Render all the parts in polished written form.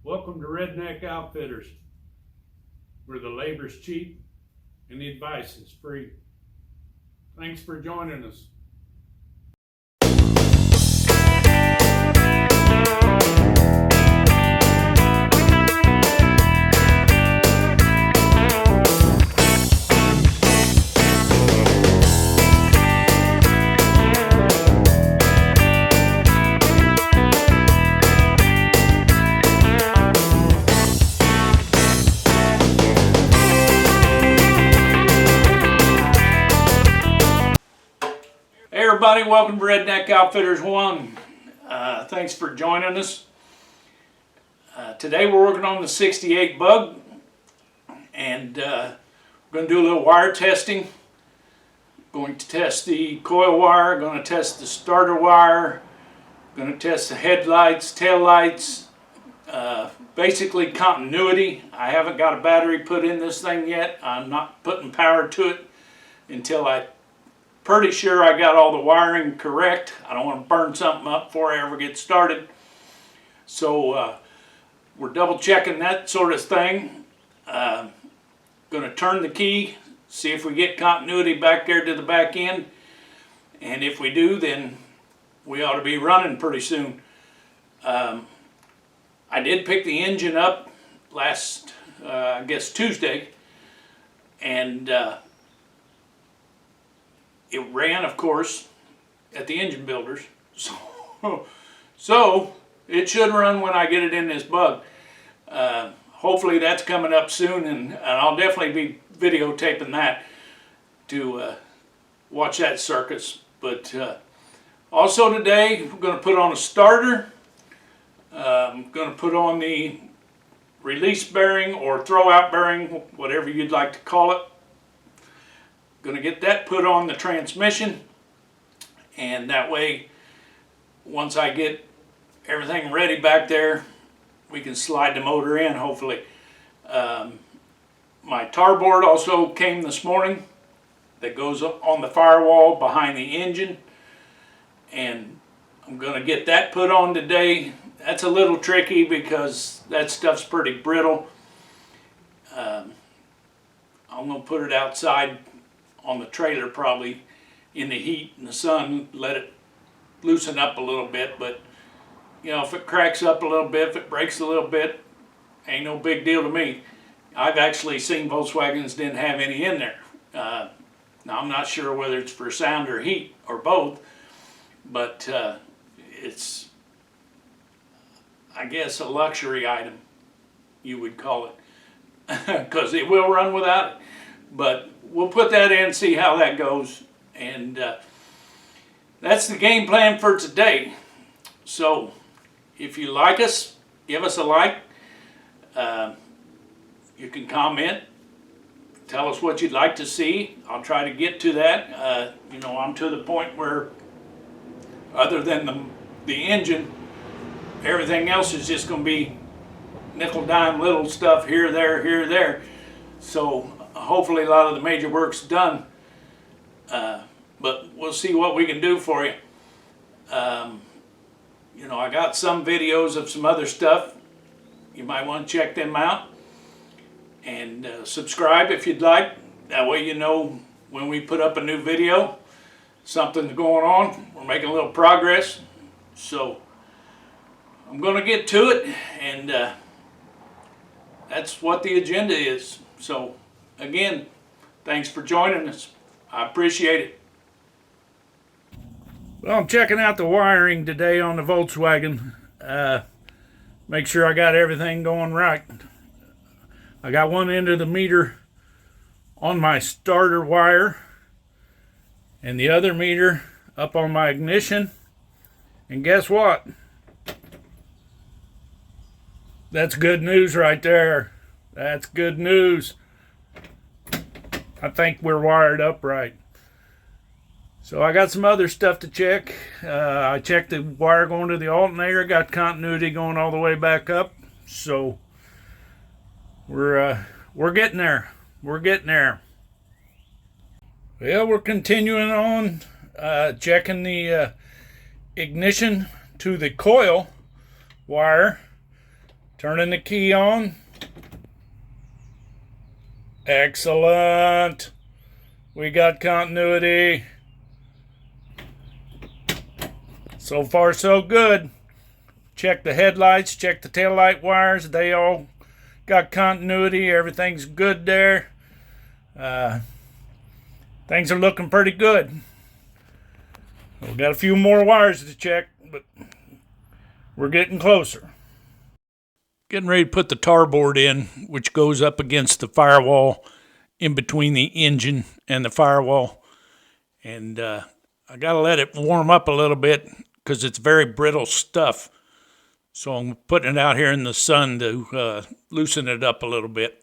Welcome to Redneck Outfitters, where the labor's cheap and the advice is free. Thanks for joining us. Hey everybody, welcome to Redneck Outfitters 1. Thanks for joining us. Today we're working on the 68 bug, and we're going to do a little wire testing. Going to test the coil wire, going to test the starter wire, going to test the headlights, tail lights, basically continuity. I haven't got a battery put in this thing yet. I'm not putting power to it until I'm pretty sure I got all the wiring correct. I don't want to burn something up before I ever get started. So we're double checking that sort of thing. Going to turn the key, see if we get continuity back there to the back end. And if we do, then we ought to be running pretty soon. I did pick the engine up last, I guess Tuesday. And it ran, of course, at the engine builders, so it should run when I get it in this bug. Hopefully that's coming up soon, and I'll definitely be videotaping that to watch that circus. But also today, we're going to put on a starter. I'm going to put on the release bearing or throwout bearing, whatever you'd like to call it. Going to get that put on the transmission, and that way once I get everything ready back there, we can slide the motor in, hopefully. My tar board also came this morning that goes on the firewall behind the engine, and I'm going to get that put on today. That's a little tricky because that stuff's pretty brittle. I'm going to put it outside on the trailer, probably in the heat and the sun, let it loosen up a little bit. But you know, if it cracks up a little bit, if it breaks a little bit, ain't no big deal to me. I've actually seen Volkswagens didn't have any in there. Now I'm not sure whether it's for sound or heat or both, but it's, I guess, a luxury item, you would call it, because it will run without it. But we'll put that in, see how that goes, and that's the game plan for today. So if you like us, give us a like. You can comment, tell us what you'd like to see. I'll try to get to that. You know, I'm to the point where other than the engine, everything else is just going to be nickel dime little stuff here, there. So hopefully a lot of the major work's done, but we'll see what we can do for you. You know, I got some videos of some other stuff. You might want to check them out, and subscribe if you'd like. That way you know when we put up a new video, something's going on. We're making a little progress. So I'm going to get to it, and that's what the agenda is. So again, thanks for joining us. I appreciate it. Well, I'm checking out the wiring today on the Volkswagen. Make sure I got everything going right. I got one end of the meter on my starter wire and the other meter up on my ignition. And guess what? That's good news right there. That's good news. I think we're wired up right. So I got some other stuff to check. I checked the wire going to the alternator, got continuity going all the way back up. So we're getting there. We're getting there. Well, we're continuing on checking the ignition to the coil wire Turning the key on. Excellent. We got continuity. So far, so good. Check the headlights, check the taillight wires. They all got continuity. Everything's good there. Things are looking pretty good. We've got a few more wires to check, but we're getting closer. Getting ready to put the tar board in, which goes up against the firewall in between the engine and the firewall. And I got to let it warm up a little bit because it's very brittle stuff. So I'm putting it out here in the sun to loosen it up a little bit.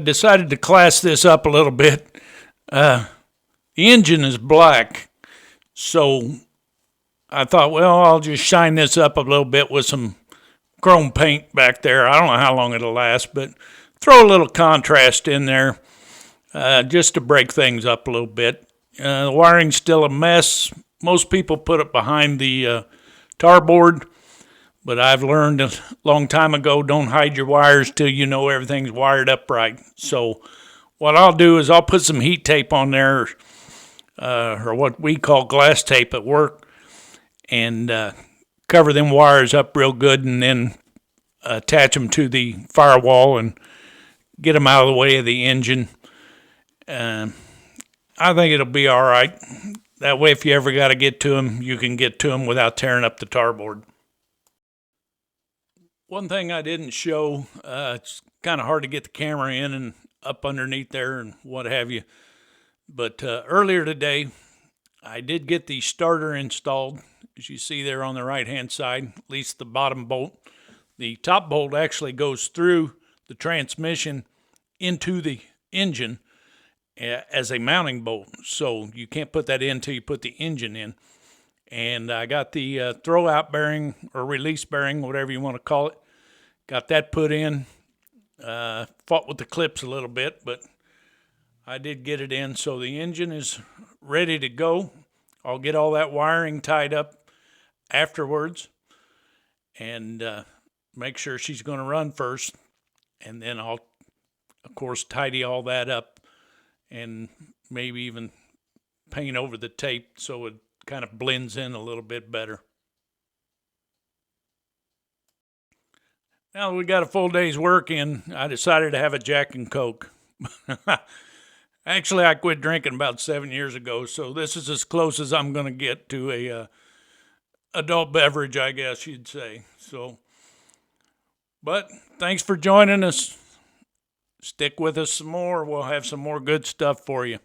decided to class this up a little bit. The engine is black, so I thought, well, I'll just shine this up a little bit with some chrome paint back there. I don't know how long it'll last, but throw a little contrast in there just to break things up a little bit. The wiring's still a mess. Most people put it behind the tar board, but I've learned a long time ago, don't hide your wires till you know everything's wired up right. So what I'll do is I'll put some heat tape on there, or what we call glass tape at work, and cover them wires up real good, and then attach them to the firewall and get them out of the way of the engine. I think it'll be all right. That way, if you ever got to get to them, you can get to them without tearing up the tar board. One thing I didn't show, it's kind of hard to get the camera in and up underneath there and what have you. But earlier today, I did get the starter installed, as you see there on the right-hand side, at least the bottom bolt. The top bolt actually goes through the transmission into the engine as a mounting bolt. So you can't put that in until you put the engine in. And I got the throw-out bearing or release bearing, whatever you want to call it. Got that put in. Fought with the clips a little bit, but I did get it in. So the engine is ready to go. I'll get all that wiring tied up afterwards and make sure she's going to run first. And then I'll, of course, tidy all that up and maybe even paint over the tape so it kind of blends in a little bit better. Now that we got a full day's work in, I decided to have a Jack and Coke. Actually, I quit drinking about 7 years ago, so this is as close as I'm going to get to a adult beverage, I guess you'd say. So, but thanks for joining us. Stick with us some more. We'll have some more good stuff for you.